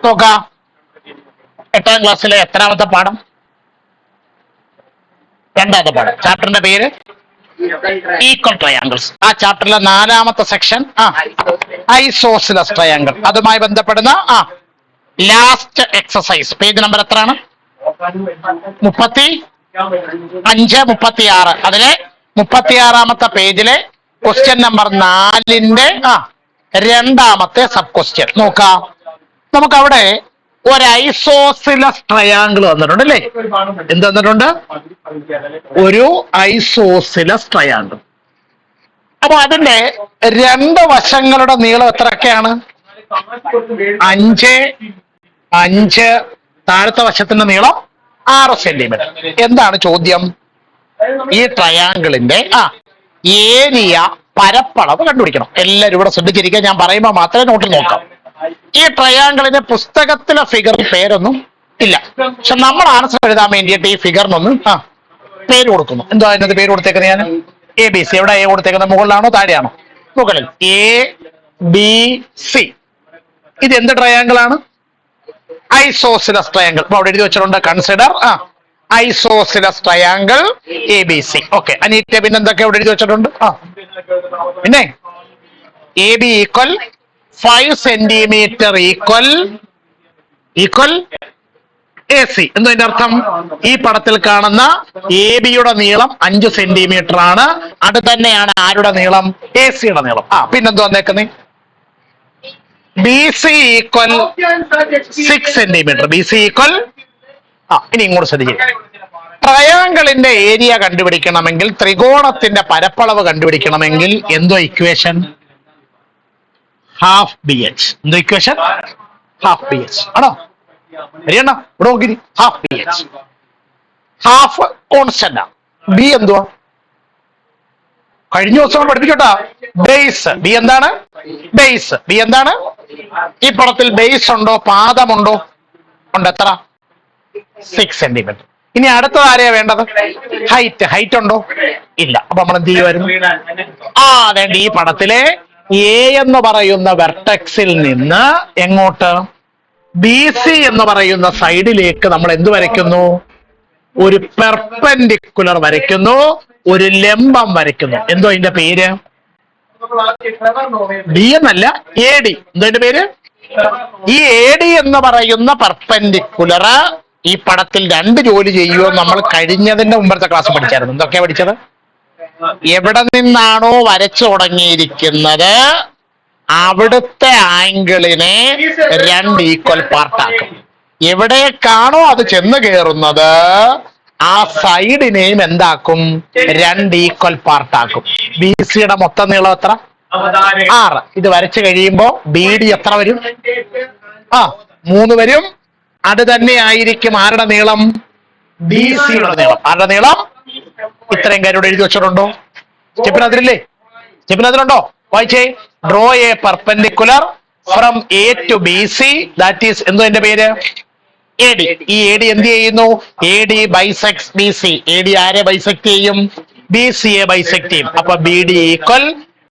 നോക്കാം. 8ാം ക്ലാസ്സിലെ എത്രാമത്തെ പാഠം? 2ാമത്തെ പാഠം. ചാപ്റ്ററിന്റെ പേര് ഈക്വൽ ട്രയാങ്കിൾസ്. ആ ചാപ്റ്ററിലെ 4ാമത്തെ സെക്ഷൻ ഐസോസിലസ് ട്രയാങ്കിൾ. അതുമായി ബന്ധപ്പെടുന്ന ലാസ്റ്റ് എക്സസൈസ്. പേജ് നമ്പർ എത്രയാണ്? 35, 36. അതിലെ 36ാമത്തെ പേജിലെ ക്വസ്റ്റ്യൻ നമ്പർ 4ന്റെ 2ാമത്തെ സബ് ക്വസ്റ്റ്യൻ നോക്കാം. നമുക്കവിടെ ഒരു ഐസോസിലസ് ട്രയാങ്കിൾ വന്നിട്ടുണ്ട് അല്ലേ? എന്ത് വന്നിട്ടുണ്ട്? ഒരു ഐസോസിലസ് ട്രയാങ്കിൾ. അപ്പൊ അതിന്റെ 2 വശങ്ങളുടെ നീളം എത്രയൊക്കെയാണ്? 5, 5. താഴത്തെ വശത്തിന്റെ നീളം 6 സെന്റിമീറ്റർ. എന്താണ് ചോദ്യം? ഈ ട്രയാങ്കിളിന്റെ ഏരിയ, പരപ്പളവ് കണ്ടുപിടിക്കണം. എല്ലാവരും ഇവിടെ ശ്രദ്ധിച്ചിരിക്കുക. ഞാൻ പറയുമ്പോൾ മാത്രമേ നോട്ടിൽ നോക്കാം. ഈ ട്രയാങ്കിളിന്റെ പുസ്തകത്തിലെ ഫിഗർ പേരൊന്നും ഇല്ല. പക്ഷെ നമ്മൾ ആൻസർ എഴുതാൻ വേണ്ടിയിട്ട് ഈ ഫിഗറിനൊന്നും പേര് കൊടുക്കുന്നു. എന്തോ അതിനകത്ത് പേര് കൊടുത്തേക്കുന്നത്? ഞാൻ ABC. എവിടെ എ കൊടുത്തേക്കുന്നത്? മുകളിലാണോ താഴെയാണോ? മുകളിൽ. ABC. ഇത് എന്ത് ട്രയാങ്കിൾ ആണ്? Isosceles triangle. അപ്പൊ അവിടെ എഴുതി വെച്ചിട്ടുണ്ട് consider isosceles triangle ABC. Okay Aneeta, പിന്നെ എന്തൊക്കെ അവിടെ എഴുതി വെച്ചിട്ടുണ്ട്? പിന്നെ AB equal 5 centimetre equal AC. എന്തോ അതിന്റെ അർത്ഥം? ഈ പടത്തിൽ കാണുന്ന AB-യുടെ നീളം 5 സെന്റിമീറ്റർ ആണ്. അത് തന്നെയാണ് ആരുടെ നീളം? AC-യുടെ നീളം. പിന്നെന്തോ വന്നേക്കുന്നേ? BC equal 6 centimetre. BC equal ഇനി ഇങ്ങോട്ട് ശ്രദ്ധിക്കുക. ട്രയാങ്കിളിന്റെ ഏരിയ കണ്ടുപിടിക്കണമെങ്കിൽ, ത്രികോണത്തിന്റെ പരപ്പളവ് കണ്ടുപിടിക്കണമെങ്കിൽ എന്തോ ഇക്വേഷൻ? Half BH. എന്തോ ഇക്വേഷൻ? ഹാഫ് BH ആണോ? ശരിയാണോ? ഇവിടെ നോക്കി. Half BH. Half constant. B എന്തുവാ? കഴിഞ്ഞ ദിവസം പഠിപ്പിച്ചോട്ടാ. ബേസ്. ബി എന്താണ്? ബേസ്. ബി എന്താണ്? ഈ പടത്തിൽ ബേസ് ഉണ്ടോ? പാദമുണ്ടോ? ഉണ്ട്. എത്ര? 6 സെന്റിമീറ്റർ. ഇനി അടുത്തത് ആരെയാ വേണ്ടത്? ഹൈറ്റ്. ഹൈറ്റ് ഉണ്ടോ? ഇല്ല. അപ്പൊ നമ്മൾ എന്ത് ചെയ്യുമായിരുന്നു? അതേണ്ട ഈ പടത്തിലെ എ എന്ന് പറയുന്ന വെർട്ടെക്സിൽ നിന്ന് എങ്ങോട്ട്? BC എന്ന് പറയുന്ന സൈഡിലേക്ക് നമ്മൾ എന്ത് വരയ്ക്കുന്നു? ഒരു പെർപെൻഡിക്കുലർ വരയ്ക്കുന്നു, ഒരു ലംബം വരയ്ക്കുന്നു. എന്തോ അതിന്റെ പേര്? ഡി എന്നല്ല, AD. എന്തോ അതിന്റെ പേര്? ഈ AD എന്ന് പറയുന്ന പെർപെൻഡിക്കുലർ ഈ പടത്തിൽ 2 ജോലി ചെയ്യുമോ? നമ്മൾ കഴിഞ്ഞതിന്റെ മുമ്പത്തെ ക്ലാസ് പഠിച്ചായിരുന്നു. എന്തൊക്കെയാ പഠിച്ചത്? എവിടെ നിന്നാണോ വരച്ചു തുടങ്ങിയിരിക്കുന്നത് അവിടുത്തെ ആംഗിളിനെ 2 ഈക്വൽ പാർട്ടാക്കും. എവിടേക്കാണോ അത് ചെന്ന് കയറുന്നത് ആ സൈഡിനെയും എന്താക്കും? 2 ഈക്വൽ പാർട്ടാക്കും. BC-യുടെ മൊത്തം നീളം എത്ര? 6. ഇത് വരച്ചു കഴിയുമ്പോ BD എത്ര വരും? 3 വരും. അത് തന്നെ ആയിരിക്കും ആരുടെ നീളം? BC-യുടെ നീളം. ആരുടെ നീളം? ഇത്രയും കാര്യം എഴുതി വെച്ചിട്ടുണ്ടോ? സ്റ്റെപ്പിനതിരില്ലേ? സ്റ്റെപ്പിനതിലുണ്ടോ? വായിച്ചേ. Draw A perpendicular from A to BC. That is എന്തോ എന്റെ പേര്? AD. ഈ AD എന്ത് ചെയ്യുന്നു? AD bisects BC. AD ആരെ ബൈസെക്ട് ചെയ്യും? BC-യെ ബൈസെക്ട് ചെയ്യും. അപ്പൊ BD equal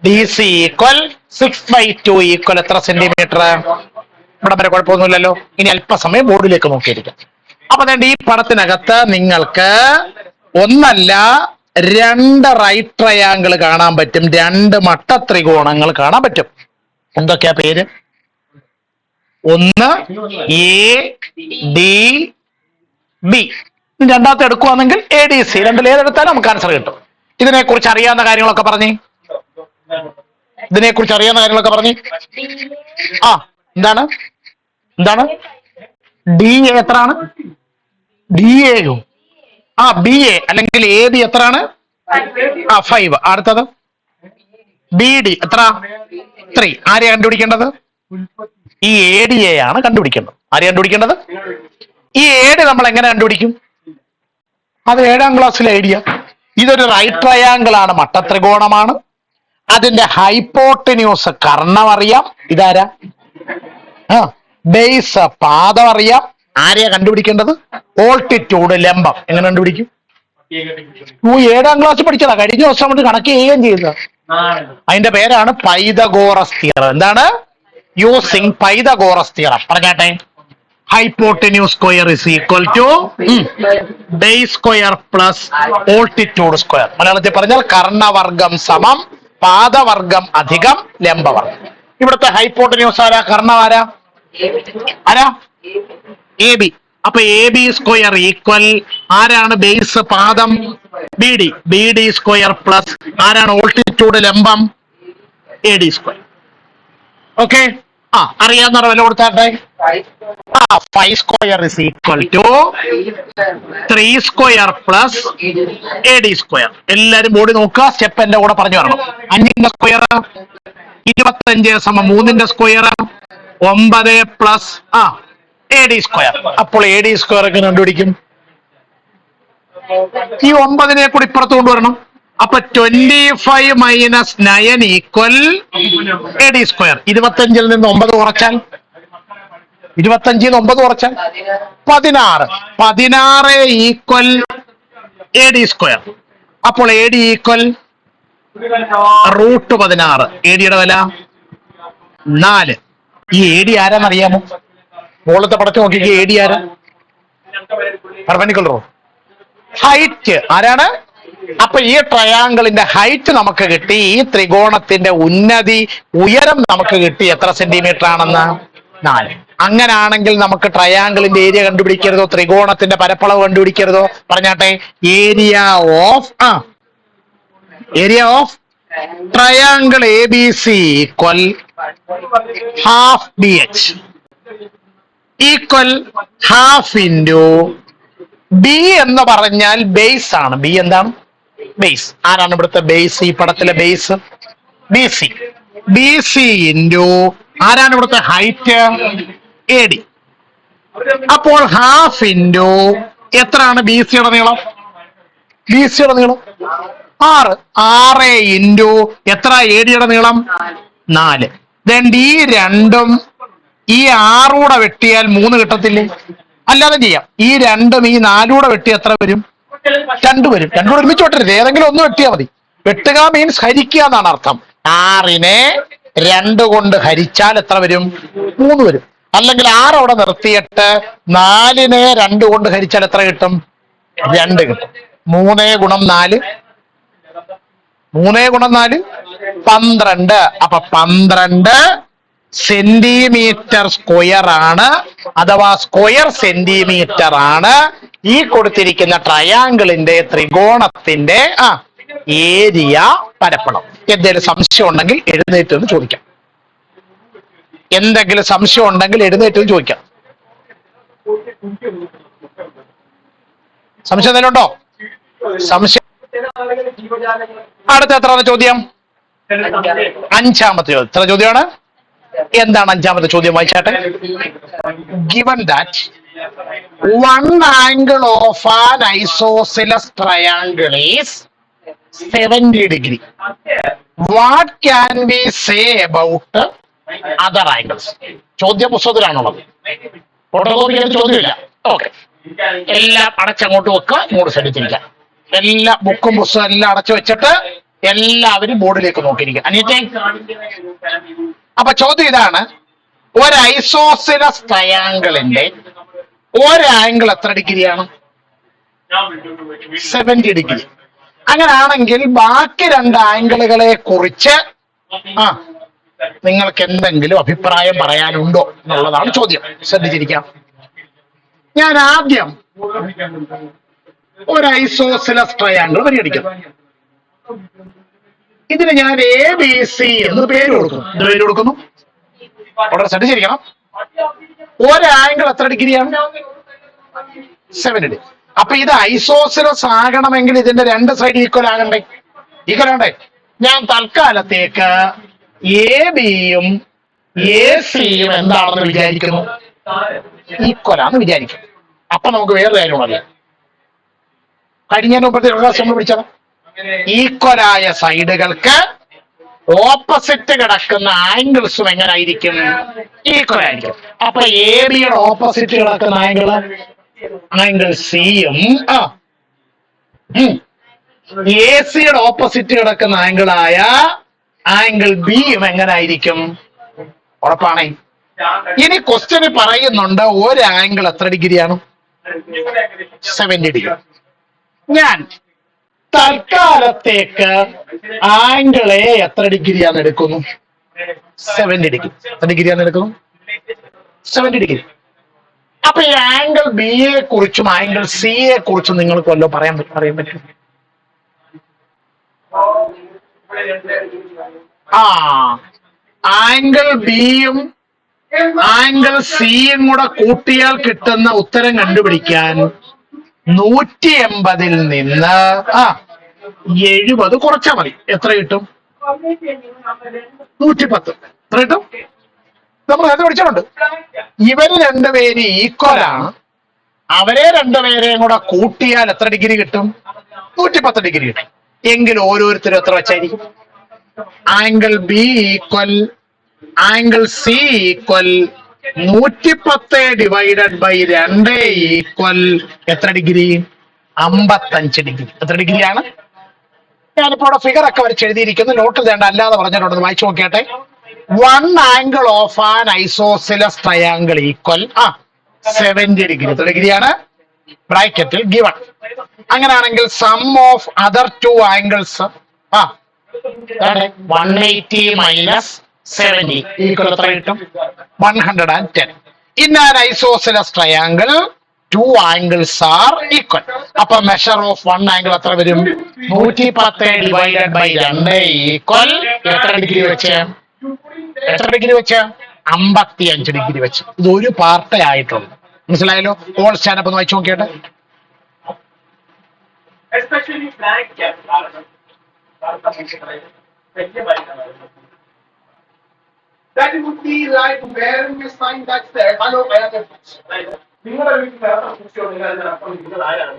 DC equal 6/2 equal എത്ര സെന്റിമീറ്റർ? ഇവിടെ വരെ കുഴപ്പമൊന്നുമില്ലല്ലോ. ഇനി അല്പസമയം ബോർഡിലേക്ക് നോക്കിയിരിക്കാം. അപ്പൊ ഈ പടത്തിനകത്ത് നിങ്ങൾക്ക് ഒന്നല്ല 2 റൈറ്റ് ട്രയാങ്കിൾ കാണാൻ പറ്റും, 2 മട്ട ത്രികോണങ്ങൾ കാണാൻ പറ്റും. എന്തൊക്കെയാ പേര്? ഒന്ന് ADB. രണ്ടാമത്തെ എടുക്കുവാണെങ്കിൽ ADC. രണ്ടിൽ ഏതെടുത്താലും നമുക്ക് ആൻസർ കിട്ടും. ഇതിനെക്കുറിച്ച് അറിയാവുന്ന കാര്യങ്ങളൊക്കെ പറഞ്ഞേ. എന്താണ് DA എത്രയാണ്? DA-യോ? BA അല്ലെങ്കിൽ AB എത്രയാണ്? 5. അടുത്തത് BD എത്ര? 3. ആരെയാ കണ്ടുപിടിക്കേണ്ടത്? ഈ ADA ആണ് കണ്ടുപിടിക്കേണ്ടത്. ആരെയാ കണ്ടുപിടിക്കേണ്ടത്? ഈ AD നമ്മൾ എങ്ങനെ കണ്ടുപിടിക്കും? അത് 7ാം ക്ലാസ്സിലെ ഐഡിയ. ഇതൊരു റൈറ്റ് ട്രയാങ്കിൾ ആണ്, മട്ടത്രികോണമാണ്. അതിന്റെ ഹൈപ്പോട്ടിന്യൂസ് കർണം അറിയാം. ഇതാരാ? ബേസ് പാദം അറിയാം. ആരെയാ കണ്ടുപിടിക്കേണ്ടത്? ഓൾട്ടിറ്റ്യൂഡ് ലംബം. എങ്ങനെ കണ്ടുപിടിക്കും? 7ാം ക്ലാസ് പഠിച്ചതാ. കഴിഞ്ഞ ദിവസം കൊണ്ട് കണക്ക് ചെയ്യുകയും ചെയ്തത്. അതിന്റെ പേരാണ് പൈതഗോറസ് തിയറം. എന്താണ്? Using Pythagoras theorem. പറഞ്ഞാട്ടെ. Hypotenuse square is equal to base square plus altitude square. മലയാളത്തിൽ പറഞ്ഞാൽ കർണവർഗം സമം പാദവർഗം അധികം ലംബവർഗം. ഇവിടുത്തെ ഹൈപ്പോട്ടിന്യൂസ് ആരാ? കർണം ആരാ? A B. അപ്പൊ എ ബി സ്ക്വയർ ഈക്വൽ ആരാണ് ബേസ്? പാദം B D. B D square plus ആരാണ് ഓൾട്ടിറ്റ്യൂഡ് ലംബം? A D square. ഓക്കെ. അറിയാവുന്ന വില കൊടുത്താട്ടെ. 5 square is equal to 3 square plus A D square. എല്ലാരും ബോഡി നോക്കുക. സ്റ്റെപ്പ് എന്റെ കൂടെ പറഞ്ഞു തരണം. 5ന്റെ സ്ക്വയർ 25 സമം 3ന്റെ square 9 plus A D square. അപ്പോൾ എ ഡി സ്ക്വയർ ഒക്കെ കണ്ടുപിടിക്കും. ഈ 9നെ കൂടി ഇപ്പുറത്ത് കൊണ്ടുവരണം. അപ്പൊ 25 minus 9 equal A D square. 25ൽ നിന്ന് 9 കുറച്ചാൽ 16. 16 ഈക്വൽ എ ഡി സ്ക്വയർ. അപ്പോൾ A D equal root 16. A ഡിയുടെ വില 4. ഈ എ ഡി ആരാന്നറിയാമോ? മുകളിലത്തെ പടത്തിൽ നോക്കിക്കേ. എ ഡി ആരാ? പെർപെൻഡിക്കുലർ ഹൈറ്റ് ആരാണ്? അപ്പൊ ഈ ട്രയാങ്കിളിന്റെ ഹൈറ്റ് നമുക്ക് കിട്ടി. ഈ ത്രികോണത്തിന്റെ ഉയരം നമുക്ക് കിട്ടി. എത്ര സെന്റിമീറ്റർ ആണെന്ന്? 4. അങ്ങനാണെങ്കിൽ നമുക്ക് ട്രയാങ്കിളിന്റെ ഏരിയ കണ്ടുപിടിക്കരുതോ? ത്രികോണത്തിന്റെ പരപ്പളവ് കണ്ടുപിടിക്കരുതോ? പറഞ്ഞാട്ടെ. Area of triangle A B C equal half B H equal half into B എന്ന് പറഞ്ഞാൽ ബേസ് ആണ്. ബി എന്താണ്? ബേസ്. ആരാണ് ഇവിടുത്തെ ബേസ്? ഈ പടത്തിലെ base B C. B C into ആരാണ് ഇവിടുത്തെ ഹൈറ്റ്? A D. അപ്പോൾ ഹാഫ് ഇൻറ്റു എത്രയാണ് ബി സിയുടെ നീളം? ബി സിയുടെ നീളം 6. 6 ഇൻറ്റു എത്ര? എ ഡിയുടെ നീളം 4. ഈ രണ്ടും ഈ 6 വെട്ടിയാൽ 3 കിട്ടത്തില്ലേ? അല്ലാതെ ചെയ്യാം. ഈ 2ഉം ഈ 4 വെട്ടി എത്ര വരും? 2 വരും. 2 ഒരുമിച്ച് വെട്ടരുത്. ഏതെങ്കിലും ഒന്ന് വെട്ടിയാൽ മതി. വെട്ടുക മീൻസ് ഹരിക്കുക എന്നാണ് അർത്ഥം. 6നെ 2 കൊണ്ട് ഹരിച്ചാൽ എത്ര വരും? 3 വരും. അല്ലെങ്കിൽ 6 അവിടെ നിർത്തിയിട്ട് 4നെ 2 കൊണ്ട് ഹരിച്ചാൽ എത്ര കിട്ടും? 2 കിട്ടും. 3 ഗുണം 4 12. അപ്പൊ 12 സെന്റിമീറ്റർ സ്ക്വയർ ആണ്, അഥവാ സ്ക്വയർ സെന്റിമീറ്റർ ആണ് ഈ കൊടുത്തിരിക്കുന്ന ട്രയാങ്കിളിന്റെ ത്രികോണത്തിന്റെ ഏരിയ പരപ്പളം. എന്തെങ്കിലും സംശയം ഉണ്ടെങ്കിൽ എഴുന്നേറ്റ് ചോദിക്കാം. സംശയം എന്തെങ്കിലും ഉണ്ടോ? സംശയം. അടുത്ത എത്ര ചോദ്യം? 5ാമത്തെ ചോദ്യം. എത്ര ചോദ്യമാണ്? എന്താണ് 5ാമത്തെ ചോദ്യം? വായിച്ചാട്ടെ. Given that one angle of an isosceles triangle is 70 degree, what can we say about other angles? ചോദ്യം പുസ്തകത്തിലാണുള്ളത്. ഫോട്ടോകോപ്പിയിൽ ചോദ്യമില്ല. ഓക്കെ. എല്ലാം അടച്ചങ്ങോട്ട് വെക്കുക. ഇങ്ങോട്ട് ശ്രദ്ധിച്ചിരിക്കാം. എല്ലാ ബുക്കും പുസ്തകം എല്ലാം അടച്ചു വെച്ചിട്ട് എല്ലാവരും ബോർഡിലേക്ക് നോക്കിയിരിക്കുക. അനിയത്തെ. അപ്പൊ ചോദ്യം ഇതാണ്. ഒരു ഐസോസിലസ് ട്രയാങ്കിളിന്റെ ഒരാംഗിൾ എത്ര ഡിഗ്രിയാണ്? 70 ഡിഗ്രി. അങ്ങനാണെങ്കിൽ ബാക്കി 2 ആംഗിളുകളെ കുറിച്ച് നിങ്ങൾക്ക് എന്തെങ്കിലും അഭിപ്രായം പറയാനുണ്ടോ എന്നുള്ളതാണ് ചോദ്യം. ശ്രദ്ധിച്ചിരിക്കാം. ഞാൻ ആദ്യം ഒരു ഐസോസിലസ് ട്രയാങ്കിൾ പരിഗണിക്കാം. ഇതിന് ഞാൻ എ ബി സി എന്ന് പേര് കൊടുക്കുന്നു. വളരെ ശ്രദ്ധിച്ചിരിക്കണം. ഒരാംഗിൾ എത്ര ഡിഗ്രിയാണ്? 70 ഡിഗ്രി. അപ്പൊ ഇത് ഐസോസിലസ് ആകണമെങ്കിൽ ഇതിന്റെ 2 സൈഡ് ഈക്വൽ ആകണ്ടേ? ഞാൻ തൽക്കാലത്തേക്ക് എ ബിയും എ സിയും എന്താണെന്ന് വിചാരിക്കുന്നു? ഈക്വൽ ആണെന്ന് വിചാരിക്കും. അപ്പൊ നമുക്ക് വേറെ കാര്യം അറിയാം. കഴിഞ്ഞ മുമ്പത്തെ നമ്മൾ പിടിച്ചത് ഈക്വലായ സൈഡുകൾക്ക് ഓപ്പോസിറ്റ് കിടക്കുന്ന ആംഗിൾസും എങ്ങനായിരിക്കും? ഈക്വൽ ആയിരിക്കും. അപ്പൊ എ ബിയുടെ ഓപ്പോസിറ്റ് കിടക്കുന്ന ആംഗിൾ സിയും എ സിയുടെ ഓപ്പോസിറ്റ് കിടക്കുന്ന ആംഗിളായ ആംഗിൾ ബിയും എങ്ങനെ ആയിരിക്കും? ഉറപ്പാണേ. ഇനി ക്വസ്റ്റ്യന് പറയുന്നുണ്ട് ഒരു ആംഗിൾ എത്ര ഡിഗ്രിയാണ്? 70 ഡിഗ്രി. ഞാൻ തൽക്കാലത്തേക്ക് ആംഗിളെ എത്ര ഡിഗ്രിയാന്ന് എടുക്കുന്നു? 70 ഡിഗ്രി. എത്ര ഡിഗ്രിയാന്ന് എടുക്കുന്നു? 70 ഡിഗ്രി. അപ്പൊ ഈ ആംഗിൾ ബി യെ കുറിച്ചും ആംഗിൾ സി യെ കുറിച്ചും നിങ്ങൾക്ക് വല്ലതും പറയാൻ പറ്റും? ആംഗിൾ ബിയും ആംഗിൾ സിയും കൂടെ കൂട്ടിയാൽ കിട്ടുന്ന ഉത്തരം കണ്ടുപിടിക്കാൻ 180 നിന്ന് 70 കുറച്ചാൽ മതി. എത്ര കിട്ടും? 110. എത്ര കിട്ടും? നമ്മൾ നേരത്തെ പഠിച്ചിട്ടുണ്ട്. ഇവര് രണ്ടുപേര് ഈക്വലാണ്. അവരെ രണ്ടുപേരെയും കൂടെ കൂട്ടിയാൽ എത്ര ഡിഗ്രി കിട്ടും? 110 ഡിഗ്രി കിട്ടും. എങ്കിൽ ഓരോരുത്തരും എത്ര വെച്ചായിരിക്കും? Angle B equal angle C equal 110 divided by 2 equal എത്ര ഡിഗ്രി? 55 ഡിഗ്രി. എത്ര ഡിഗ്രിയാണ്? ഞാനിപ്പോ ഇവിടെ ഫിഗർ ഒക്കെ വരച്ച് എഴുതിയിരിക്കുന്നു. നോട്ട് ചെയ്യേണ്ട, അല്ലാതെ പറഞ്ഞിട്ടുണ്ട്. വായിച്ചു നോക്കിയാട്ടെ. 1 angle of an isosceles triangle equal 70 degree. എത്ര ഡിഗ്രിയാണ്? ബ്രാക്കറ്റിൽ ഗിവൺ. അങ്ങനെയാണെങ്കിൽ sum of other 2 angles 180 minus 70 equal എത്ര കിട്ടും? 110. In an isosceles triangle 2 angles are equal. അപ്പൊ മെഷർ ഓഫ് 1 ആംഗിൾ എത്ര വരും? 110 ഡിവൈഡഡ് ബൈ 2 ഈക്വൽ എത്ര ഡിഗ്രി വെച്ച്? 55 ഡിഗ്രി വെച്ച്. ഇത് ഒരു പാർട്ടേ ആയിട്ടുള്ളൂ. മനസ്സിലായല്ലോ? ഓൾ സ്റ്റാൻഡപ്പ് ഒന്ന് വായിച്ചു നോക്കിയാട്ടെ. That would be like wearing a sign that said, "Hello, I am a bitch." നിങ്ങളുടെ വീട്ടിൽ നിങ്ങൾ ആരാണ്?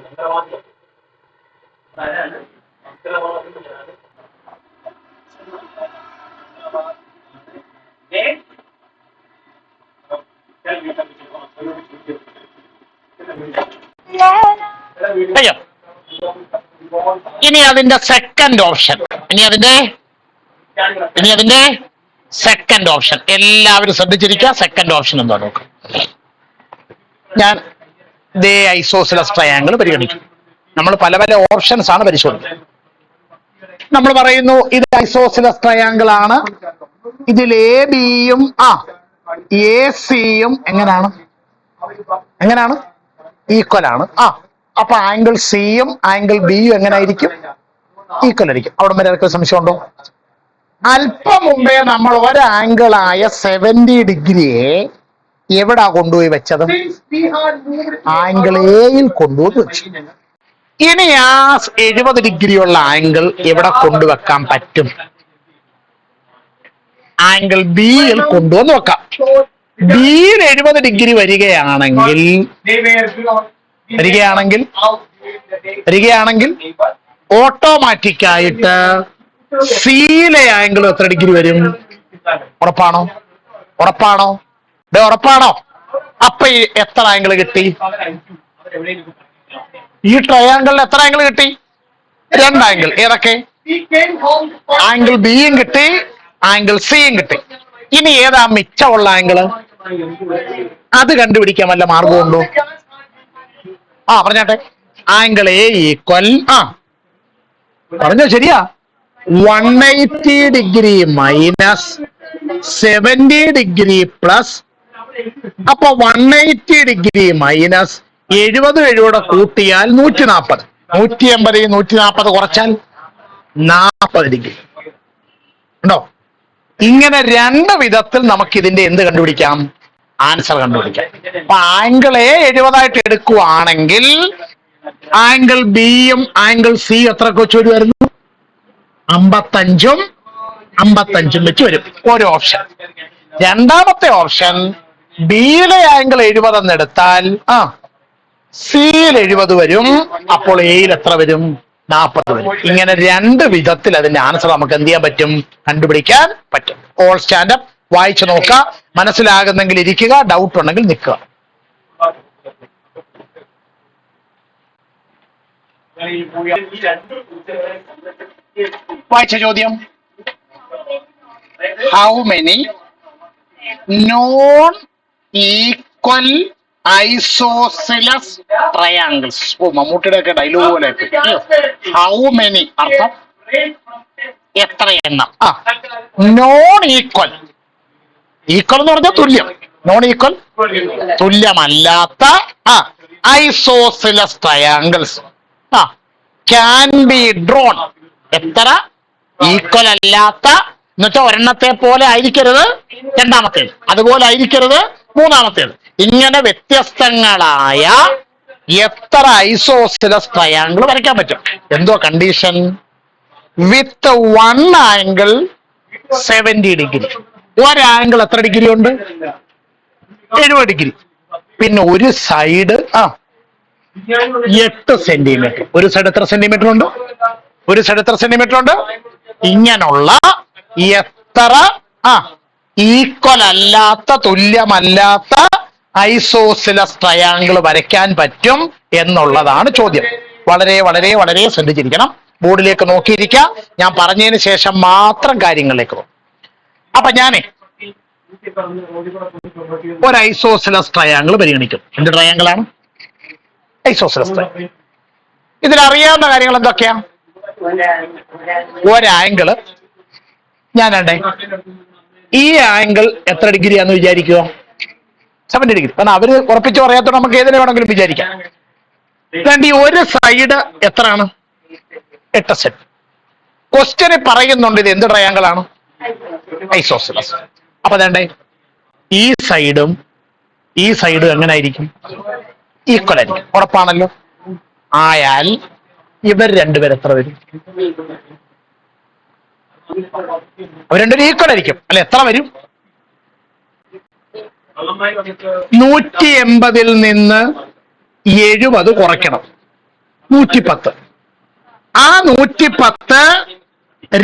ഇനി അതിന്റെ സെക്കൻഡ് ഓപ്ഷൻ സെക്കൻഡ് ഓപ്ഷൻ എല്ലാവരും ശ്രദ്ധിച്ചിരിക്കുക. സെക്കൻഡ് ഓപ്ഷൻ എന്താ നോക്കാം. ഞാൻ ദേ ഐസോസിലസ് ട്രയാംഗിൾ പരിഗണിക്കും. നമ്മൾ പല പല ഓപ്ഷൻസ് ആണ് പരിശോധിക്കുന്നത്. നമ്മൾ പറയുന്നു ഇത് ഐസോസിലസ് ട്രയാംഗിൾ ആണ്. ഇതിൽ എ ബിയും എ സിയും എങ്ങനെയാണ്? ഈക്വൽ ആണ്. അപ്പൊ ആംഗിൾ സിയും ആംഗിൾ ബിയും എങ്ങനായിരിക്കും? ഈക്വൽ ആയിരിക്കും. അവിടെ വരെ ആർക്കും സംശയമുണ്ടോ? അല്പം മുമ്പേ നമ്മൾ ഒരു ആംഗിളായ 70 ഡിഗ്രിയെ എവിടാ കൊണ്ടുപോയി വെച്ചത്? ആംഗിൾ എയിൽ കൊണ്ടുപോയി വെച്ചു. ഇനി ആ 70 ഡിഗ്രിയുള്ള ആംഗിൾ എവിടെ കൊണ്ടുവെക്കാൻ പറ്റും? ആംഗിൾ ബിയിൽ കൊണ്ടുവന്ന് വെക്കാം. ബിയിൽ 70 ഡിഗ്രി വരികയാണെങ്കിൽ ഓട്ടോമാറ്റിക് ആയിട്ട് സിയിലെ ആംഗിൾ എത്ര ഡിഗ്രി വരും? ഉറപ്പാണോ? അപ്പൊ എത്ര ആംഗിൾ കിട്ടി? ഈ ട്രയാംഗിളിന് എത്ര ആംഗിൾ കിട്ടി? 2 ആംഗിൾ. ഏതൊക്കെ? ആംഗിൾ ബിയും കിട്ടി, ആംഗിൾ സിയും കിട്ടി. ഇനി ഏതാ മിച്ചമുള്ള ആംഗിള്? അത് കണ്ടുപിടിക്കാൻ വല്ല മാർഗമുണ്ടോ? പറഞ്ഞാട്ടെ. ആംഗിൾ എ ഈക്വൽ പറഞ്ഞോ ശരിയാ, 180 ഡിഗ്രി മൈനസ് 70 ഡിഗ്രി പ്ലസ്. അപ്പൊ 180 ഡിഗ്രി മൈനസ് 70 കൂട്ടിയാൽ 140. 180 140 കുറച്ചാൽ 40 ഡിഗ്രി ഉണ്ടോ? ഇങ്ങനെ 2 വിധത്തിൽ നമുക്ക് ഇതിന്റെ എന്ത് കണ്ടുപിടിക്കാം? ആൻസർ കണ്ടുപിടിക്കാം. അപ്പൊ ആംഗിൾ എ 70 എടുക്കുവാണെങ്കിൽ ആംഗിൾ ബിയും ആംഗിൾ സിയും എത്ര വെച്ച് വരുമായിരുന്നു? 55 വെച്ച് വരും. ഒരു ഓപ്ഷൻ. രണ്ടാമത്തെ ഓപ്ഷൻ ബിയിലെ ആംഗിൾ 70 എന്നെടുത്താൽ സിയിൽ 70 വരും. അപ്പോൾ എയിൽ എത്ര വരും? 40 വരും. ഇങ്ങനെ 2 വിധത്തിൽ അതിന്റെ ആൻസർ നമുക്ക് എന്ത് ചെയ്യാൻ പറ്റും? കണ്ടുപിടിക്കാൻ പറ്റും. ഓൾ സ്റ്റാൻഡപ്പ് വായിച്ചു നോക്കുക. മനസ്സിലാകുന്നെങ്കിൽ ഇരിക്കുക, ഡൗട്ട് ഉണ്ടെങ്കിൽ നിൽക്കുക. വായിച്ച ചോദ്യം, how many non equal isosceles triangles. ഓ, മമ്മൂട്ടിയുടെ ഒക്കെ ഡയലോഗ് പോലെ. ഹൗ മെനി അർത്ഥം എത്ര എണ്ണം. നോൺ ഈക്വൽ, ഈക്വൽ എന്ന് പറഞ്ഞാൽ തുല്യം, നോൺ ഈക്വൽ തുല്യമല്ലാത്ത isosceles triangles can be drawn. എത്ര ഈക്വൽ അല്ലാത്ത എന്നുവെച്ചാൽ ഒരെണ്ണത്തെ പോലെ ആയിരിക്കരുത് രണ്ടാമത്തേത്, അതുപോലെ ആയിരിക്കരുത് മൂന്നാമത്തേത്, ഇങ്ങനെ വ്യത്യസ്തങ്ങളായ എത്ര ഐസോസിലസ് ട്രയാങ്കിൾ വരയ്ക്കാൻ പറ്റും. എന്തോ condition? With one angle 70 degree. ഒരാംഗിൾ എത്ര ഡിഗ്രി ഉണ്ട്? 70 ഡിഗ്രി. പിന്നെ ഒരു സൈഡ് 8 സെന്റിമീറ്റർ. ഒരു സൈഡ് എത്ര സെന്റിമീറ്റർ ഉണ്ട്? ഒരു സൈഡ് എത്ര സെന്റിമീറ്റർ ഉണ്ട്? ഇങ്ങനെയുള്ള എത്ര ഈക്വൽ അല്ലാത്ത തുല്യമല്ലാത്ത ഐസോസിലസ് ട്രയാങ്കിൾ വരയ്ക്കാൻ പറ്റും എന്നുള്ളതാണ് ചോദ്യം. വളരെ വളരെ വളരെ ശ്രദ്ധിച്ചിരിക്കണം. ബോർഡിലേക്ക് നോക്കിയിരിക്കുക. ഞാൻ പറഞ്ഞതിന് ശേഷം മാത്രം കാര്യങ്ങളിലേക്ക് പോകും. അപ്പൊ ഞാനേ ഒരു ഐസോസിലസ് ട്രയാങ്കിൾ പരിഗണിക്കും. എന്ത് ട്രയാങ്കിളാണ്? Isosceles triangle. ഇതിലറിയാവുന്ന കാര്യങ്ങൾ എന്തൊക്കെയാ? ഒരാംഗിള് ഞാൻ ഈ ആംഗിൾ എത്ര ഡിഗ്രിയാന്ന് വിചാരിക്കുക? 70 ഡിഗ്രി. കാരണം അവര് ഉറപ്പിച്ച് പറയാത്തോണ്ട് നമുക്ക് ഏതിനെ വേണമെങ്കിലും വിചാരിക്കാം. ഈ ഒരു സൈഡ് എത്രയാണ്? 8 സെന്റ്. ക്വസ്റ്റ്യന് പറയുന്നുണ്ട് ഇത് എന്ത് ട്രയാങ്കിൾ ആണ്? ഐസോസിലസ്. അപ്പൊ വേണ്ടേ ഈ സൈഡും എങ്ങനെ ആയിരിക്കും? ഈക്വൽ ആയിരിക്കും. ഉറപ്പാണല്ലോ. ആയാൽ ഇവർ രണ്ടുപേരും എത്ര വരും? അവർ രണ്ടുപേരും ഈക്വൽ ആയിരിക്കും അല്ലെ? എത്ര വരും? 180 നിന്ന് 70 കുറയ്ക്കണം. 110. ആ 110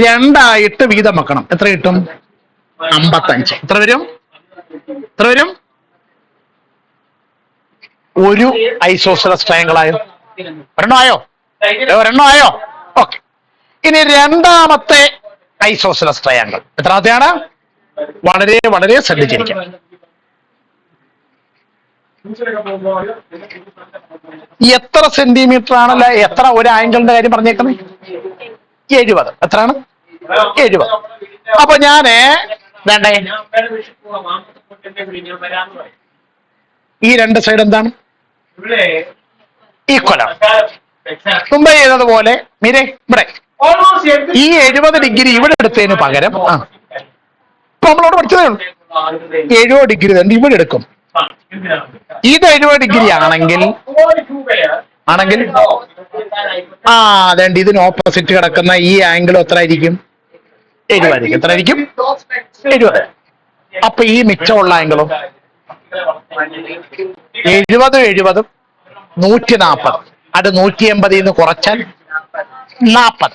രണ്ടായിട്ട് വീതം വെക്കണം. എത്ര കിട്ടും? 55. എത്ര വരും? ഒരു ഐസോസിലസ് ട്രയാങ്കിൾ ആയോ? ഒരെണ്ണം ആയോ? ഓക്കെ. ഇനി രണ്ടാമത്തെ ഐസോസിലസ് ട്രയാങ്കിൾ എത്രാമത്തെയാണ്? വളരെ വളരെ ശ്രദ്ധിച്ചിരിക്കാം. എത്ര സെന്റിമീറ്റർ ആണല്ലോ? എത്ര ഒരു ആംഗിളിന്റെ കാര്യം പറഞ്ഞേക്കുന്നത്? 70. എത്രയാണ്? 70. അപ്പൊ ഞാന് വേണ്ടേ ഈ രണ്ട് സൈഡ് എന്താണ്? ഈക്വലാണ്. മുമ്പ് ചെയ്തതുപോലെ മീരെ ഇവിടെ ഈ 70 ഡിഗ്രി ഇവിടെ എടുത്തതിന് പകരം ഇപ്പൊ നമ്മളോട് പഠിച്ചതേ ഉള്ളൂ. 70 ഡിഗ്രി തന്നെ ഇവിടെ എടുക്കും. ഇത് 70 ഡിഗ്രി ആണെങ്കിൽ അതേണ്ട ഇതിന് ഓപ്പോസിറ്റ് കിടക്കുന്ന ഈ ആംഗിൾ എത്ര ആയിരിക്കും? 70 ആയിരിക്കും. എത്ര ആയിരിക്കും? 70. അപ്പൊ ഈ മിച്ചമുള്ള ആംഗിളോ 70 140. അത് 180 നിന്ന് കുറച്ചാൽ 40.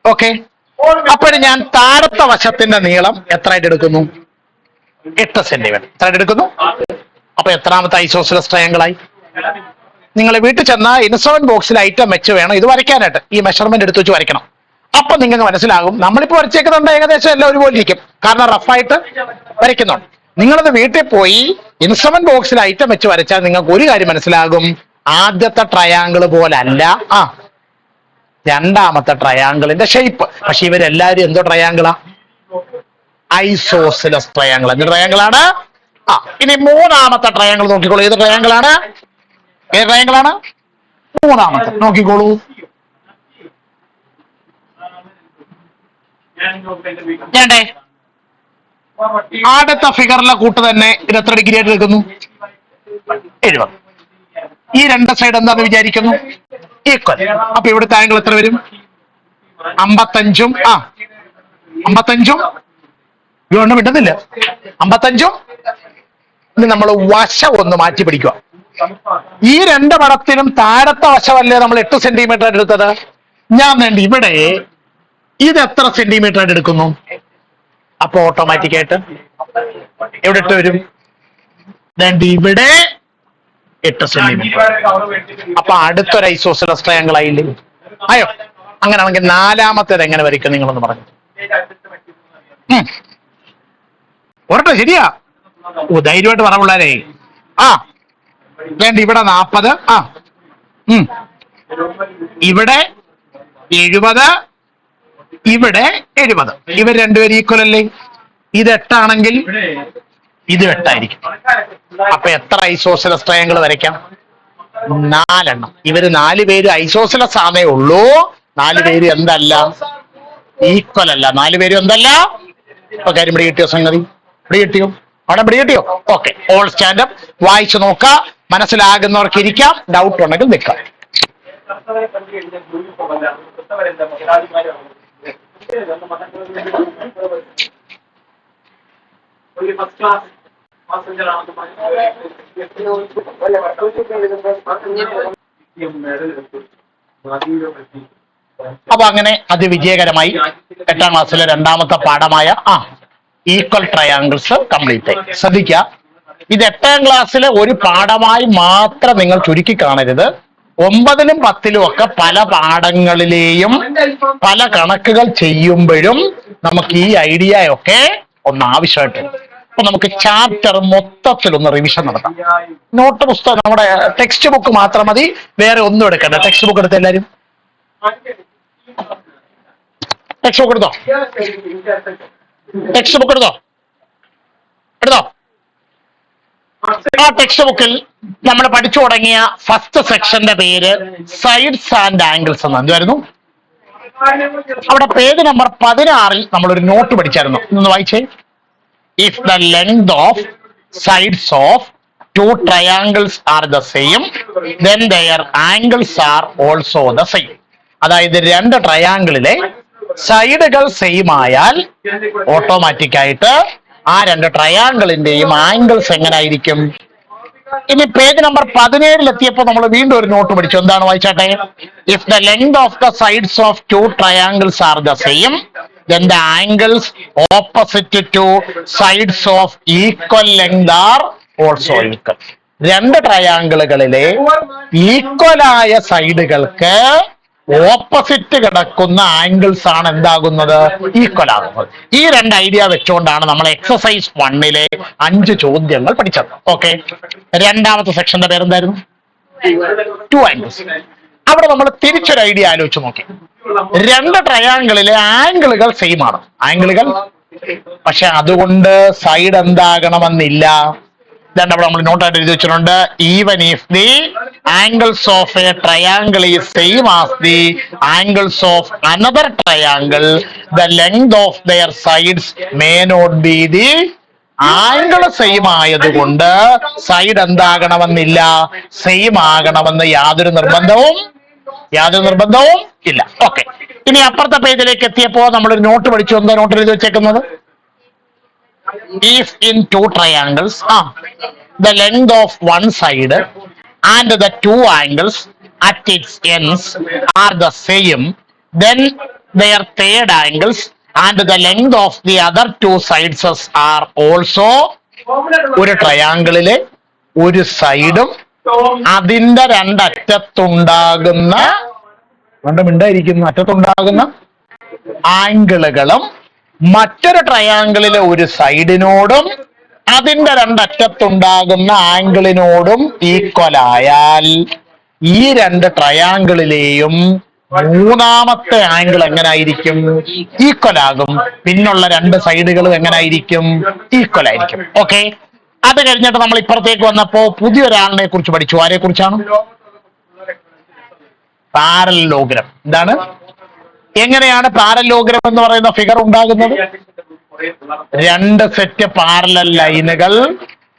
ഓക്കെ. അപ്പോൾ ഞാൻ താഴത്തെ വശത്തിന്റെ നീളം എത്രയായിട്ട് എടുക്കുന്നു? 8 സെന്റിമീറ്റർ. എത്രയായിട്ട് എടുക്കുന്നു? അപ്പൊ എത്രാമത്തെ ഐസോസിലസ് ട്രയാങ്കിളായി? നിങ്ങൾ വീട്ടിൽ ചെന്ന ഇൻസ്ട്രുമെന്റ് ബോക്സിൽ ഐറ്റം വെച്ച് വേണം ഇത് വരയ്ക്കാനായിട്ട്. ഈ മെഷർമെന്റ് എടുത്ത് വെച്ച് വരയ്ക്കണം. അപ്പൊ നിങ്ങൾക്ക് മനസ്സിലാകും നമ്മളിപ്പോ വരച്ചേക്കുന്നുണ്ട് ഏകദേശം എല്ലാം ഒരുപോലെ ഇരിക്കും. കാരണം റഫായിട്ട് വരയ്ക്കുന്നുണ്ട്. നിങ്ങളത് വീട്ടിൽ പോയി ഇൻസ്ട്രുമെന്റ് ബോക്സിൽ ഐറ്റം വെച്ച് വരച്ചാൽ നിങ്ങൾക്ക് ഒരു കാര്യം മനസ്സിലാകും. ആദ്യത്തെ ട്രയാങ്കിൾ പോലല്ല രണ്ടാമത്തെ ട്രയാങ്കിളിന്റെ ഷേപ്പ്. പക്ഷെ ഇവരെല്ലാവരും എന്തോ ട്രയാങ്കിളാ? Isosceles triangle. എന്ത് ട്രയാങ്കിളാണ്? ഇനി മൂന്നാമത്തെ ട്രയാങ്കിൾ നോക്കിക്കോളൂ. ഏത് ട്രയാങ്കിളാണ്? മൂന്നാമത്തെ നോക്കിക്കോളൂ. വേണ്ടേ ആദ്യത്തെ ഫിഗറിലെ കൂട്ട് തന്നെ ഇത് എത്ര ഡിഗ്രി ആയിട്ട് എടുക്കുന്നു? 70. ഈ രണ്ട് സൈഡ് എന്താന്ന് വിചാരിക്കുന്നു? ഈക്വൽ. അപ്പൊ ഇവിടുത്തെ ആംഗിൾ എത്ര വരും? 55. 55 ഇതൊന്നും വിട്ടുന്നില്ല. 55. ഇനി നമ്മൾ വശം ഒന്ന് മാറ്റി പിടിക്കുക. ഈ രണ്ട് പടത്തിനും താഴത്തെ വശമല്ലേ നമ്മൾ 8 സെന്റിമീറ്റർ ആയിട്ട് എടുത്തത്? ഞാൻ വേണ്ടി ഇവിടെ ഇത് എത്ര സെന്റിമീറ്റർ ആയിട്ട് എടുക്കുന്നു? അപ്പൊ ഓട്ടോമാറ്റിക് ആയിട്ട് എവിടെ ഇട്ട് വരും? ഇവിടെ 8 സെന്റിമീറ്റർ. അപ്പൊ അടുത്തൊരു ഐസോസിലസ് ട്രയാങ്കിൾ ആയില്ലേ? ആയോ? അങ്ങനെയാണെങ്കിൽ നാലാമത്തേത് എങ്ങനെ വരയ്ക്കും നിങ്ങളൊന്ന് പറഞ്ഞു. ഉറട്ടെ, ശരിയാ? ധൈര്യമായിട്ട് പറ പിള്ളേരെ. വേണ്ട, ഇവിടെ 40, ഇവിടെ 70, ഇവിടെ 70. ഇവർ രണ്ടുപേരും ഈക്വൽ അല്ലേ? ഇത് 8 ആണെങ്കിൽ ഇത് 8 ആയിരിക്കും. അപ്പൊ എത്ര ഐസോസിലസ് ട്രയാങ്കിൾ വരയ്ക്കാം? 4 എണ്ണം. ഇവര് 4 പേര് ഐസോസിലസ് ആണേ ഉള്ളൂ. 4 പേര് എന്തല്ല? ഈക്വൽ അല്ല. 4 പേരും എന്തല്ല? ഇപ്പൊ കാര്യം ഇവിടെ കിട്ടിയോ? സംഗതി ഇവിടെ കിട്ടിയോ? അവിടെ ഇവിടെ കിട്ടിയോ? Okay, all stand up. വായിച്ചു നോക്കാം, മനസ്സിലാകുന്നവർക്ക് ഇരിക്കാം, ഡൗട്ട് ഉണ്ടെങ്കിൽ നിൽക്കാം. അപ്പൊ അങ്ങനെ അതിവിജയകരമായി 8ാം ക്ലാസ്സിലെ രണ്ടാമത്തെ പാഠമായ ഈക്വൽ ട്രയാങ്കിൾസ് കംപ്ലീറ്റ് ആയി. ശ്രദ്ധിക്കുക, ഇത് 8ാം ക്ലാസ്സിലെ ഒരു പാഠമായി മാത്രം നിങ്ങൾ ചുരുക്കി കാണരുത്. 9ലും 10ലും ഒക്കെ പല പാഠങ്ങളിലെയും പല കണക്കുകൾ ചെയ്യുമ്പോഴും നമുക്ക് ഈ ഐഡിയ ഒക്കെ ഒന്ന് ആവശ്യമായിട്ടുണ്ട്. അപ്പൊ നമുക്ക് ചാപ്റ്റർ മൊത്തത്തിലൊന്ന് റിവിഷൻ നടത്താം. നോട്ട് പുസ്തകം, നമ്മുടെ ടെക്സ്റ്റ് ബുക്ക് മാത്രം മതി, വേറെ ഒന്നും എടുക്കണ്ട. ടെക്സ്റ്റ് ബുക്ക് എടുത്ത് എല്ലാവരും ടെക്സ്റ്റ് ബുക്ക് എടുത്തോ? ടെക്സ്റ്റ് ബുക്ക് എടുത്തോ? ആ ടെക്സ്റ്റ് ബുക്കിൽ നമ്മൾ പഠിച്ചു തുടങ്ങിയ ഫസ്റ്റ് സെക്ഷന്റെ പേര് സൈഡ്സ് ആൻഡ് ആംഗിൾസ് എന്ന്. എന്തായിരുന്നു? അവിടെ പേജ് നമ്പർ 16ൽ നമ്മളൊരു നോട്ട് പഠിച്ചായിരുന്നു. ഒന്ന് വായിച്ചേ. If the length of sides of two triangles are the same, then their angles are also the same. അതായത് രണ്ട് ട്രയാങ്കിളിലെ സൈഡുകൾ സെയിം ആയാൽ ഓട്ടോമാറ്റിക് ആയിട്ട് ആ രണ്ട് ട്രയാങ്കിളിന്റെയും ആംഗിൾസ് എങ്ങനായിരിക്കും? ഇനി പേജ് നമ്പർ 17ൽ എത്തിയപ്പോൾ നമ്മൾ വീണ്ടും ഒരു നോട്ട് പഠിച്ചു. എന്താണ്? വായിച്ചാട്ടെ. If the length of the sides of two triangles are the same, then the angles opposite to sides of equal length are also equal. രണ്ട് ട്രയാങ്കിളുകളിലെ ഈക്വലായ സൈഡുകൾക്ക് ഓപ്പോസിറ്റ് കിടക്കുന്ന ആംഗിൾസ് ആണ് എന്താകുന്നത്? ഈക്വൽ ആകുന്നത്. ഈ രണ്ട് ഐഡിയ വെച്ചുകൊണ്ടാണ് നമ്മൾ എക്സസൈസ് 1ലെ 5 ചോദ്യങ്ങൾ പഠിച്ചത്. ഓക്കെ, രണ്ടാമത്തെ സെക്ഷന്റെ പേരെന്തായിരുന്നു? 2 ആംഗിൾസ്. അവിടെ നമ്മൾ തിരിച്ചൊരു ഐഡിയ ആലോചിച്ച് നോക്കി. രണ്ട് ട്രയാങ്കിളിലെ ആംഗിളുകൾ സെയിം ആണ്. ആംഗിളുകൾ, പക്ഷെ അതുകൊണ്ട് സൈഡ് എന്താകണമെന്നില്ല. ഇതാണ് അവിടെ നമ്മൾ നോട്ടായിട്ട് എഴുതി വെച്ചിട്ടുണ്ട്. Even if the angles of a triangle is same as the angles of another triangle, the length of their sides may not be the angle same ആയതുകൊണ്ട് സൈഡ് എന്താകണമെന്നില്ല, സെയിം ആകണമെന്ന് യാതൊരു നിർബന്ധവും ഇല്ല. ഓക്കെ, ഇനി അപ്പുറത്തെ പേജിലേക്ക് എത്തിയപ്പോ നമ്മളൊരു നോട്ട് പഠിച്ചു. എന്താ നോട്ട് എഴുതി വെച്ചേക്കുന്നത്? If in two triangles, the length of one side and the two angles at its ends are the same, then their third angles and the length of the other two sides are also. ഒരു ട്രയാങ്കിളിലെ ഒരു സൈഡും അതിന്റെ രണ്ടറ്റത്തുണ്ടാകുന്ന അറ്റത്തുണ്ടാകുന്ന ആംഗിളുകളും മറ്റൊരു ട്രയാങ്കിളിലെ ഒരു സൈഡിനോടും അതിന്റെ രണ്ടറ്റത്തുണ്ടാകുന്ന ആംഗിളിനോടും equal ആയാൽ ഈ രണ്ട് ട്രയാങ്കിളിലെയും മൂന്നാമത്തെ ആംഗിൾ എങ്ങനായിരിക്കും? ഈക്വൽ ആകും. പിന്നുള്ള രണ്ട് സൈഡുകളും എങ്ങനായിരിക്കും? ഈക്വൽ ആയിരിക്കും. ഓക്കെ, അത് കഴിഞ്ഞിട്ട് നമ്മൾ ഇപ്പുറത്തേക്ക് വന്നപ്പോ പുതിയൊരാളിനെ കുറിച്ച് പഠിച്ചു. ആരെ കുറിച്ചാണ്? പാരലോഗ്രാം. എന്താണ്? എങ്ങനെയാണ് പാരലോഗ്രാം എന്ന് പറയുന്ന ഫിഗർ ഉണ്ടാകുന്നത്? രണ്ട് സെറ്റ് പാരലൽ ലൈനുകൾ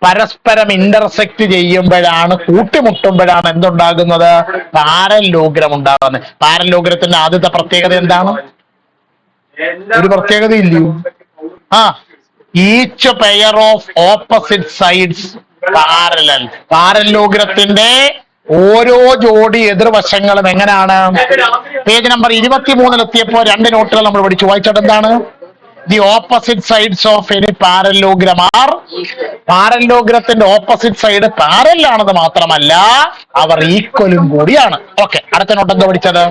പരസ്പരം ഇന്റർസെക്ട് ചെയ്യുമ്പോഴാണ്, കൂട്ടിമുട്ടുമ്പോഴാണ് എന്തുണ്ടാകുന്നത്? പാരലോഗ്രാം ഉണ്ടാകുന്നത്. പാരലോഗ്രത്തിന്റെ ആദ്യത്തെ പ്രത്യേകത എന്താണ്? ഒരു പ്രത്യേകത ഇല്ലയോ? Each pair of opposite sides parallel. പാരലോഗ്രത്തിന്റെ ഓരോ ജോഡി എതിർവശങ്ങളും എങ്ങനെയാണ്? പേജ് നമ്പർ 23ൽ എത്തിയപ്പോ രണ്ട് നോട്ടുകൾ നമ്മൾ പഠിച്ചു. വായിച്ചത് എന്താണ്? The opposite sides of any parallelogram are, പാരലോഗ്രത്തിന്റെ ഓപ്പോസിറ്റ് സൈഡ് പാരലാണെന്ന് മാത്രമല്ല അവർ ഈക്വലും കൂടിയാണ്. ഓക്കെ, അടുത്ത നോട്ട് എന്താ പഠിച്ചത്?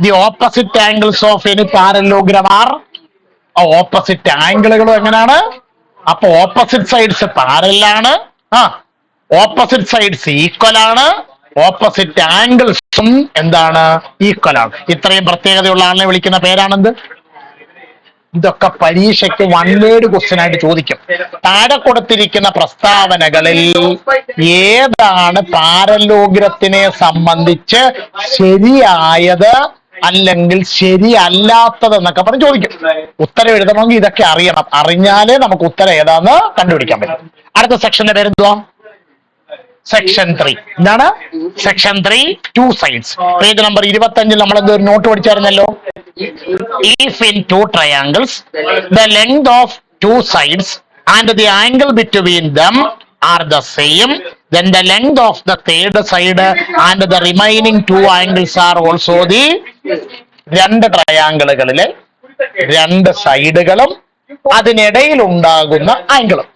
The opposite angles of any parallelogram are, opposite ആംഗിളുകളും എങ്ങനെയാണ്? അപ്പൊ ഓപ്പോസിറ്റ് സൈഡ്സ് പാരലാണ്, ഓപ്പോസിറ്റ് സൈഡ്സ് ഈക്വൽ ആണ്, ഓപ്പോസിറ്റ് ആംഗിൾസും എന്താണ്? ഈക്വൽ ആണ്. ഇത്രയും പ്രത്യേകതയുള്ള ആളിനെ വിളിക്കുന്ന പേരാണെന്ത്? ഇതൊക്കെ പരീക്ഷയ്ക്ക് വൺ വേർഡ് ക്വസ്റ്റ്യൻ ആയിട്ട് ചോദിക്കും. താഴെ കൊടുത്തിരിക്കുന്ന പ്രസ്താവനകളിൽ ഏതാണ് പാരലോഗ്രത്തിനെ സംബന്ധിച്ച് ശരിയായത് അല്ലെങ്കിൽ ശരിയല്ലാത്തത് എന്നൊക്കെ പറഞ്ഞ് ചോദിക്കും. ഉത്തരം എഴുതണമെങ്കിൽ ഇതൊക്കെ അറിയണം. അറിഞ്ഞാലേ നമുക്ക് ഉത്തരം ഏതാന്ന് കണ്ടുപിടിക്കാൻ പറ്റും. അടുത്ത സെക്ഷന്റെ പേരെന്തുവാ? സെക്ഷൻ 3. എന്താണ് സെക്ഷൻ 3? 2 സൈഡ്സ്. പേജ് നമ്പർ 25 നമ്മൾ എന്തൊരു not പഠിച്ചായിരുന്നല്ലോ. If in 2 triangles the length of 2 sides and the angle between them are the same, then the length of the third side and the remaining 2 angles are also the. രണ്ട് ട്രയാങ്കിളുകളിലെ രണ്ട് സൈഡുകളും അതിനിടയിൽ ഉണ്ടാകുന്ന ആംഗിളും.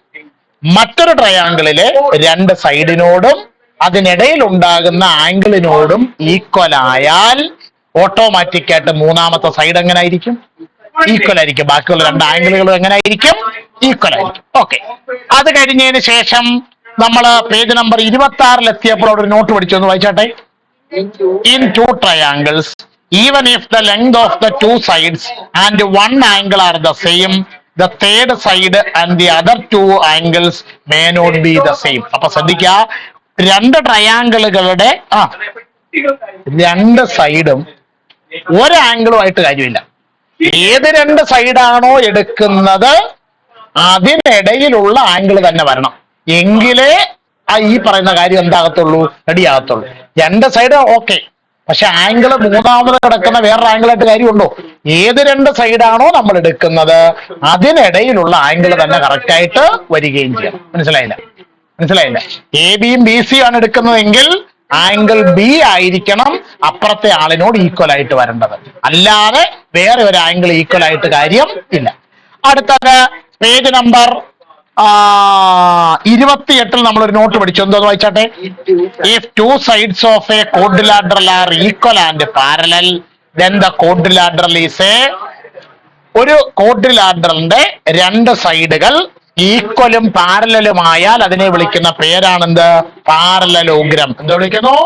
മറ്റൊരു ട്രയാങ്കിളിലെ രണ്ട് സൈഡിനോടും അതിനിടയിൽ ഉണ്ടാകുന്ന ആംഗിളിനോടും ഈക്വൽ ആയാൽ ഓട്ടോമാറ്റിക് ആയിട്ട് മൂന്നാമത്തെ സൈഡ് എങ്ങനെ ആയിരിക്കും? ഈക്വൽ ആയിരിക്കും. ബാക്കിയുള്ള രണ്ട് ആംഗിളുകളും എങ്ങനെ ആയിരിക്കും? ഈക്വൽ ആയിരിക്കും. ഓക്കെ, അത് കഴിഞ്ഞതിന് ശേഷം നമ്മൾ പേജ് നമ്പർ 26 എത്തിയപ്പോൾ അവിടെ ഒരു നോട്ട് പഠിച്ചു. ഒന്ന് വായിച്ചാട്ടെ. In 2 triangles even if the length of the 2 sides and one angle are the same, the third side and the other 2 angles may not be the same. അപ്പൊ ശ്രദ്ധിക്കുക, രണ്ട് ട്രയാങ്കിളുകളുടെ രണ്ട് സൈഡും ഒരു ആംഗിളുമായിട്ട് കാര്യമില്ല. ഏത് രണ്ട് സൈഡാണോ എടുക്കുന്നത് അതിനിടയിലുള്ള ആംഗിൾ തന്നെ വരണം, എങ്കിലേ ഈ പറയുന്ന കാര്യം എന്താകത്തുള്ളൂ, റെഡിയാകത്തുള്ളൂ. രണ്ട് സൈഡ് ഓക്കെ, പക്ഷെ ആംഗിള് മൂന്നാമത് കിടക്കുന്ന വേറൊരു ആംഗിളായിട്ട് കാര്യമുണ്ടോ? ഏത് രണ്ട് സൈഡാണോ നമ്മൾ എടുക്കുന്നത് അതിനിടയിലുള്ള ആംഗിൾ തന്നെ കറക്റ്റ് ആയിട്ട് വരികയും ചെയ്യണം. മനസ്സിലായില്ല? എ ബിയും ബി സിയും ആണ് എടുക്കുന്നതെങ്കിൽ ആംഗിൾ ബി ആയിരിക്കണം അപ്പുറത്തെ ആളിനോട് ഈക്വൽ ആയിട്ട് വരേണ്ടത്, അല്ലാതെ വേറെ ഒരു ആംഗിൾ ഈക്വൽ ആയിട്ട് കാര്യം ഇല്ല. അടുത്തത് പേജ് നമ്പർ 28 നമ്മളൊരു നോട്ട് പഠിച്ചു. എന്തോ വായിച്ചാട്ടെ. If 2 sides of a quadrilateral are equal and parallel, then the quadrilateral is a. ഒരു ക്വാഡ്രിലാറ്ററലിന്റെ രണ്ട് സൈഡുകൾ ഈക്വലും പാരലലുമായാൽ അതിനെ വിളിക്കുന്ന പേരാണെന്ത്? പാരലലോഗ്രാം. എന്താ വിളിക്കുന്നു?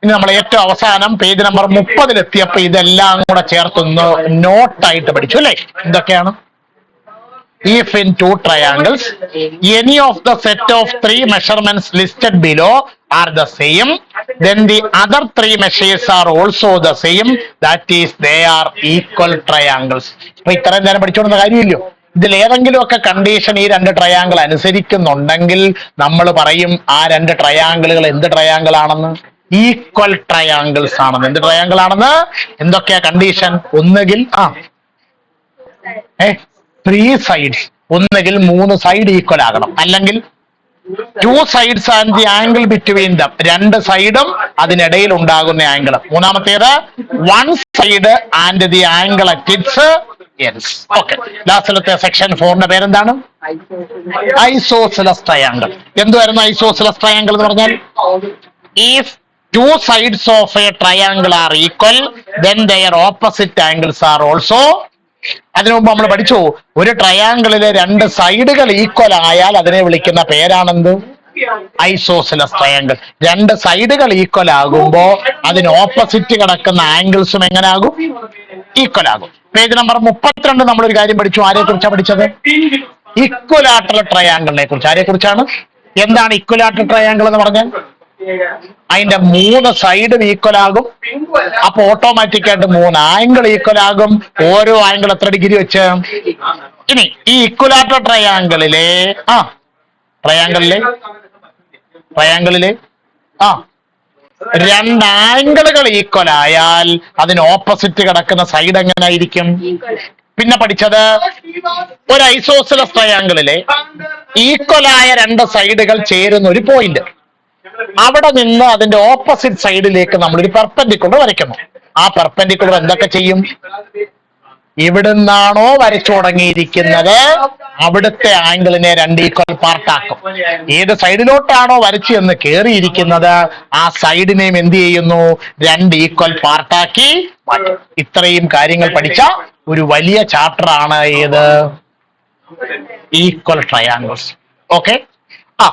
ഇനി നമ്മൾ ഏറ്റവും അവസാനം പേജ് നമ്പർ 30 എത്തിയപ്പോ ഇതെല്ലാം കൂടെ ചേർത്തൊന്ന് നോട്ടായിട്ട് പഠിച്ചു അല്ലേ? എന്തൊക്കെയാണ്? If in 2 triangles any of the set of 3 measurements listed below are the same, then the other 3 measures are also the same, that is they are equal triangles. അപ്പൊ ഇത്രയും നേരം പഠിച്ചോണ്ടുന്ന കാര്യമില്ലയോ? ഇതിൽ ഏതെങ്കിലും ഒക്കെ കണ്ടീഷൻ ഈ രണ്ട് ട്രയാങ്കിൾ അനുസരിക്കുന്നുണ്ടെങ്കിൽ നമ്മൾ പറയും ആ രണ്ട് ട്രയാങ്കിളുകൾ എന്ത് ട്രയാങ്കിൾ ആണെന്ന്? ഈക്വൽ ട്രയാങ്കിൾസ് ആണെന്ന്. എന്ത് ട്രയാങ്കിൾ ആണെന്ന്? എന്തൊക്കെയാ കണ്ടീഷൻ? ഒന്നുകിൽ 3 sides, ഒന്നുകിൽ 3 സൈഡ് ഈക്വൽ ആകണം, അല്ലെങ്കിൽ 2 sides and the angle between them, രണ്ട് സൈഡും അതിനിടയിൽ ഉണ്ടാകുന്ന ആംഗിൾ. മൂന്നാമത്തേത് 1 side and the angle at its ends. Okay, ലാസ്റ്റിലത്തെ സെക്ഷൻ 4ന്റെ പേരെന്താണ്? Isosceles triangle. എന്തുവായിരുന്നു ഐസോസിലസ് ട്രയാങ്കിൾ എന്ന് പറഞ്ഞാൽ? if 2 sides of a triangle are equal, then their opposite angles are also. അതിനു മുമ്പ് നമ്മൾ പഠിച്ചു, ഒരു ട്രയാങ്കിളിലെ രണ്ട് സൈഡുകൾ ഈക്വൽ ആയാൽ അതിനെ വിളിക്കുന്ന പേരാണെന്ത്? Isosceles triangle. രണ്ട് സൈഡുകൾ ഈക്വൽ ആകുമ്പോ അതിന് ഓപ്പോസിറ്റ് കിടക്കുന്ന ആംഗിൾസും എങ്ങനെ ആകും? ഈക്വൽ ആകും. പേജ് നമ്പർ 32 നമ്മളൊരു കാര്യം പഠിച്ചു. ആരെ കുറിച്ചാണ് പഠിച്ചത്? ഇക്വലാറ്ററൽ ട്രയാങ്കിളിനെ കുറിച്ച്. ആരെ കുറിച്ചാണ്? എന്താണ് ഇക്വലാറ്ററൽ ട്രയാങ്കിൾ എന്ന് പറഞ്ഞാൽ? അതിന്റെ 3 സൈഡും ഈക്വൽ ആകും. അപ്പൊ ഓട്ടോമാറ്റിക് ആയിട്ട് 3 ആംഗിൾ ഈക്വൽ ആകും. ഓരോ ആംഗിൾ എത്ര ഡിഗ്രി വെച്ച്? ഇനി ഈ ഇക്വലാറ്റർ ട്രയാങ്കിളിലെ രണ്ട് ആംഗിളുകൾ ഈക്വൽ ആയാൽ അതിന് ഓപ്പോസിറ്റ് കിടക്കുന്ന സൈഡ് എങ്ങനെ ആയിരിക്കും? പിന്നെ പഠിച്ചത് ഒരു ഐസോസിലസ് ട്രയാങ്കിളിലെ ഈക്വലായ രണ്ട് സൈഡുകൾ ചേരുന്ന ഒരു പോയിന്റ്, അവിടെ നിന്ന് അതിന്റെ ഓപ്പോസിറ്റ് സൈഡിലേക്ക് നമ്മളൊരു പെർപെൻഡിക്കുലർ വരയ്ക്കുന്നു. ആ പെർപെൻഡിക്കുലർ എന്തൊക്കെ ചെയ്യും? എവിടുന്നാണോ വരച്ചു തുടങ്ങിയിരിക്കുന്നത് അവിടുത്തെ ആംഗിളിനെ രണ്ട് ഈക്വൽ പാർട്ടാക്കും. ഏത് സൈഡിലോട്ടാണോ വരച്ചു എന്ന് കയറിയിരിക്കുന്നത് ആ സൈഡിനെയും എന്ത് ചെയ്യുന്നു, രണ്ട് ഈക്വൽ പാർട്ടാക്കി മാറ്റും. ഇത്രയും കാര്യങ്ങൾ പഠിച്ച ഒരു വലിയ ചാപ്റ്റർ ആണ് ഏത്, ഈക്വൽ ട്രയാങ്കിൾസ്. ഓക്കെ. ആ